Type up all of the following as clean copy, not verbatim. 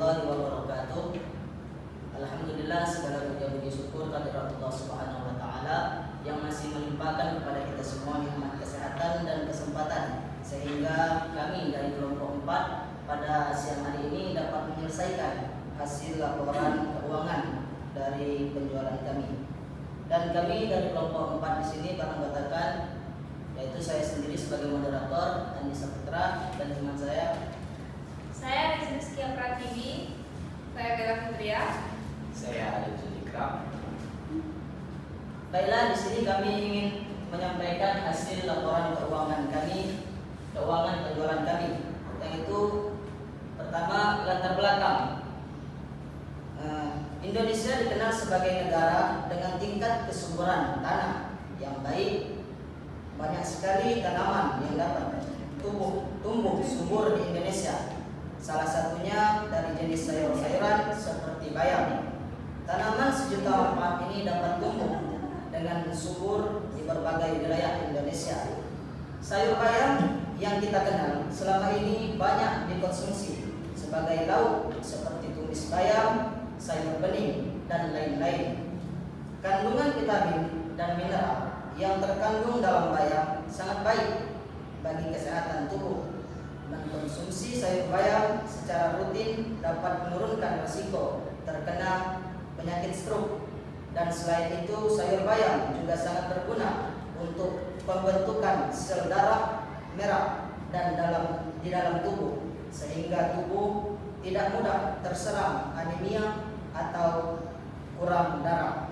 warahmatullahi wabarakatuh. Alhamdulillah, segala puji syukur kehadirat Allah Subhanahu wa taala yang masih melimpahkan kepada kita semua nikmat kesehatan dan kesempatan sehingga kami dari kelompok 4 pada siang hari ini dapat menyelesaikan hasil laporan keuangan dari penjualan kami. Dan kami dari kelompok 4 di sini akan mengatakan, yaitu saya sendiri sebagai moderator Andi Saputra dan teman saya Rizky Pratiwi, saya Bella Putria, saya Ali Zulikram. Baiklah, di sini kami ingin menyampaikan hasil laporan keuangan kami, keuangan penjualan kami. Yang itu pertama, latar belakang. Indonesia dikenal sebagai negara dengan tingkat kesuburan tanah yang baik. Banyak sekali tanaman yang dapat tumbuh subur di Indonesia. Salah satunya dari jenis sayur-sayuran seperti bayam. Tanaman sejuta manfaat ini dapat tumbuh dengan subur di berbagai wilayah Indonesia. Sayur bayam yang kita kenal selama ini banyak dikonsumsi sebagai lauk seperti tumis bayam, sayur bening, dan lain-lain. Kandungan vitamin dan mineral yang terkandung dalam bayam sangat baik bagi kesehatan tubuh. Mengkonsumsi sayur bayam secara rutin dapat menurunkan risiko terkena penyakit stroke. Dan selain itu, sayur bayam juga sangat berguna untuk pembentukan sel darah merah dan di dalam tubuh, sehingga tubuh tidak mudah terserang anemia atau kurang darah.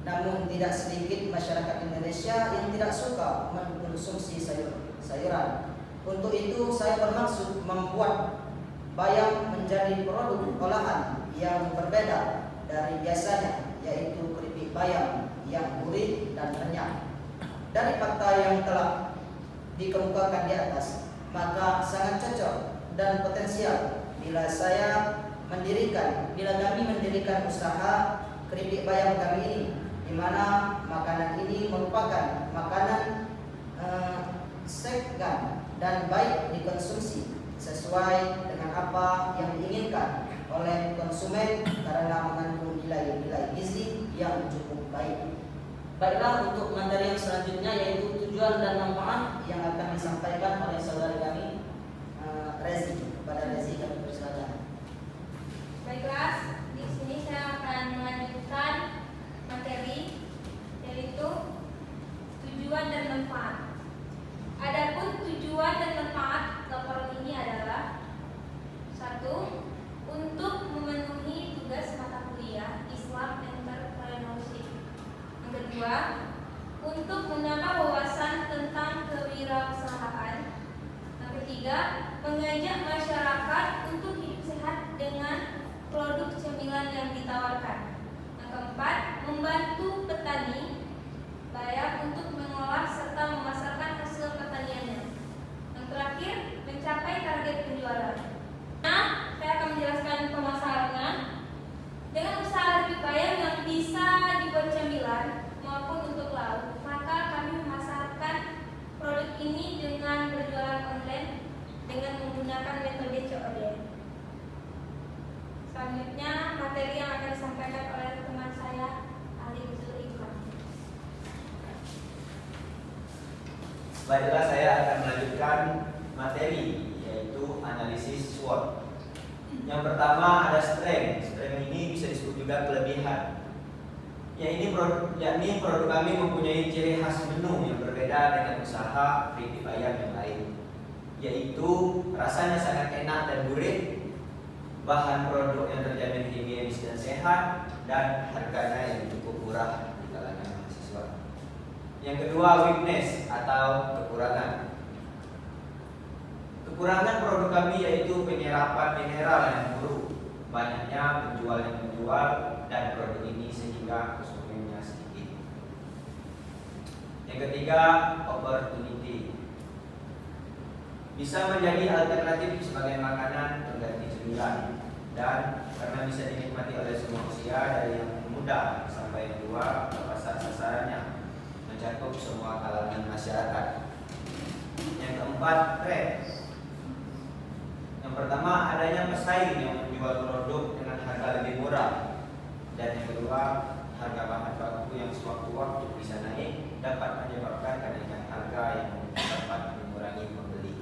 Namun tidak sedikit masyarakat Indonesia yang tidak suka mengkonsumsi sayuran. Untuk itu saya bermaksud membuat bayam menjadi produk olahan yang berbeda dari biasanya, yaitu keripik bayam yang gurih dan renyah. Dari fakta yang telah dikemukakan di atas, maka sangat cocok dan potensial bila kami mendirikan usaha keripik bayam kami ini, di mana makanan ini merupakan makanan segar dan baik dikonsumsi sesuai dengan apa yang diinginkan oleh konsumen karena mengandung nilai-nilai gizi yang cukup baik. Baiklah, untuk materi yang selanjutnya yaitu tujuan dan manfaat yang akan disampaikan oleh saudara kami Rezi. Kepada Rezi kami persilakan. Baiklah, di sini saya akan melanjutkan materi yaitu tujuan dan manfaat. Adapun tujuan dan manfaat laporan ini adalah: 1. Untuk memenuhi tugas mata kuliah Islam Entrepreneurship. Yang kedua, untuk menambah wawasan tentang kewirausahaan. Yang ketiga, mengajak masyarakat untuk hidup sehat dengan produk cemilan yang ditawarkan. Yang keempat, membantu petani bayam untuk mengolah serta memasarkan hasil pertaniannya. Yang terakhir, mencapai target penjualan. Nah, saya akan menjelaskan pemasarannya. Dengan usaha keripik bayam yang bisa dibuat cemilan maupun untuk lauk, maka kami memasarkan produk ini dengan berjualan online dengan menggunakan metode COD. Selanjutnya, materi yang akan disampaikan oleh teman saya, Ali Zulikram. Baiklah, saya akan melanjutkan materi, yaitu analisis SWOT. Yang pertama ada strength. Strength ini bisa disebut juga kelebihan. Yakni produk kami mempunyai ciri khas menu yang berbeda dengan usaha keripik bayam yang lain, yaitu rasanya sangat enak dan gurih, bahan produk yang terjamin higienis dan sehat, dan harganya yang cukup murah di kalangan mahasiswa. Yang kedua, weakness atau kekurangan. Kekurangan produk kami yaitu penyerapan mineral yang buruk, banyaknya penjual yang menjual dan produk ini sehingga konsumennya sedikit. Yang ketiga, opportunity. Bisa menjadi alternatif sebagai makanan pengganti cemilan, dan karena bisa dinikmati oleh semua usia dari yang muda sampai yang tua, pasar sasarannya mencakup semua kalangan masyarakat. Yang keempat, trend. Yang pertama adanya pesaing yang menjual produk dengan harga lebih murah. Dan yang kedua, harga bahan baku yang sewaktu-waktu bisa naik dapat menyebabkan kenaikan harga yang dapat mengurangi pembeli.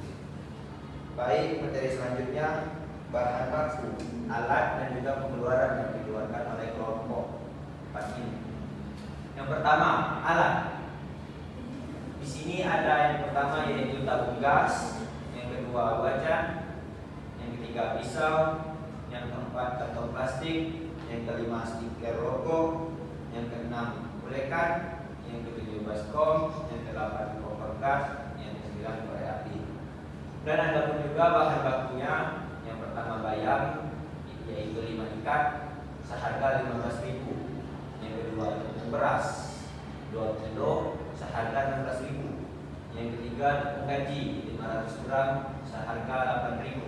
Baik, materi selanjutnya bahan baku, alat dan juga pengeluaran yang dikeluarkan oleh kelompok 4 ini. Yang pertama, alat. Di sini ada yang pertama yaitu tabung gas, yang kedua wajan, yang ketiga pisau, yang keempat kantong plastik, yang kelima stiker logo, yang keenam kulekan, yang ketujuh baskom, yang kedelapan kompor gas, yang kesembilan korek api. Dan ada pun juga bahan bakunya. Yang pertama bayam, yaitu 5 ikat seharga 15.000. Yang kedua tepung beras 2 kilo seharga 16.000. Yang ketiga tepung gaji 500 gram seharga 8.000.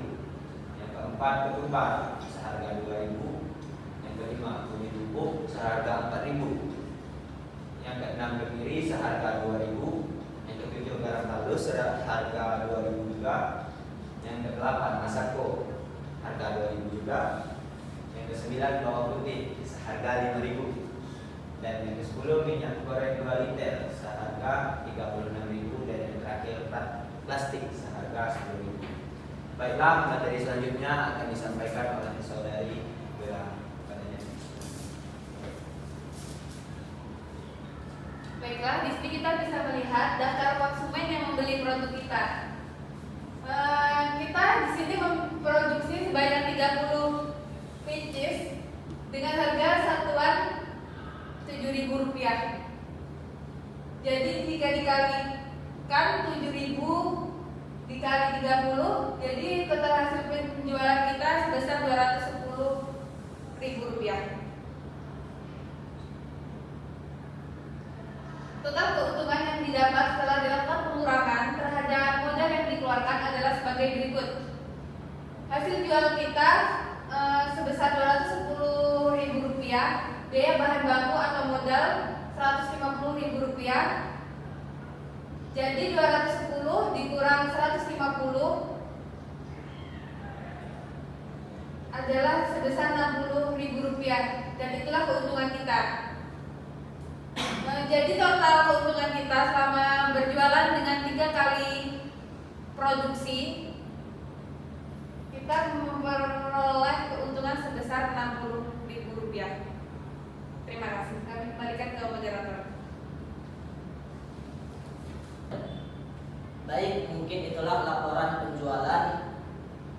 Yang keempat ketumbar seharga 2.000. Yang kelima kunyit bubuk seharga 4.000. Yang keenam kemiri seharga 2.000. Yang ketujuh garam halus seharga 2.000 juga. Yang kedelapan masako harga 2.000 juga. Yang kesembilan bawang putih seharga 5.000. Dan yang ke-10 minyak goreng 2 liter seharga 36.000. Dan yang terakhir plastik seharga 10.000. Baiklah, materi selanjutnya akan disampaikan oleh saudari Bella padanya. Baiklah, di sini kita bisa melihat daftar konsumen yang membeli produk kita. Kita di sini memproduksi sebanyak 30 pieces dengan harga satuan Rp7.000. Jadi jika dikalikan 7.000 dikali 30, jadi total hasil penjualan kita sebesar Rp210.000. Total keuntungan yang didapat setelah dilakukan pengurangan terhadap modal yang dikeluarkan adalah sebagai berikut. Hasil jual kita sebesar Rp210.000, biaya bahan baku atau modal Rp150.000. Jadi 210 dikurang 150 adalah sebesar Rp60.000, dan itulah keuntungan kita. Jadi total keuntungan kita selama berjualan dengan 3 kali produksi, kita memperoleh keuntungan sebesar Rp60.000. Terima kasih. Kami kembalikan ke moderator. Baik, mungkin itulah laporan penjualan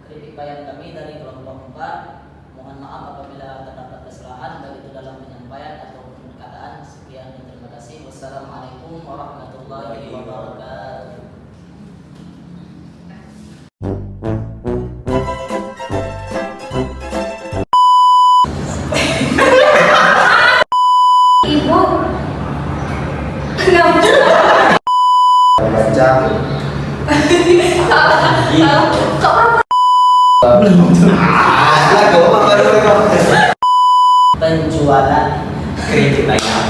kredit bayar kami dari kelompok 4. Mohon maaf apabila terdapat kesalahan baik itu dalam penyampaian ataupun perkataan. Sekian dan terima kasih. Wassalamualaikum warahmatullahi wabarakatuh. Ibu, kenapa? Baca. Penjualan kredit bayar.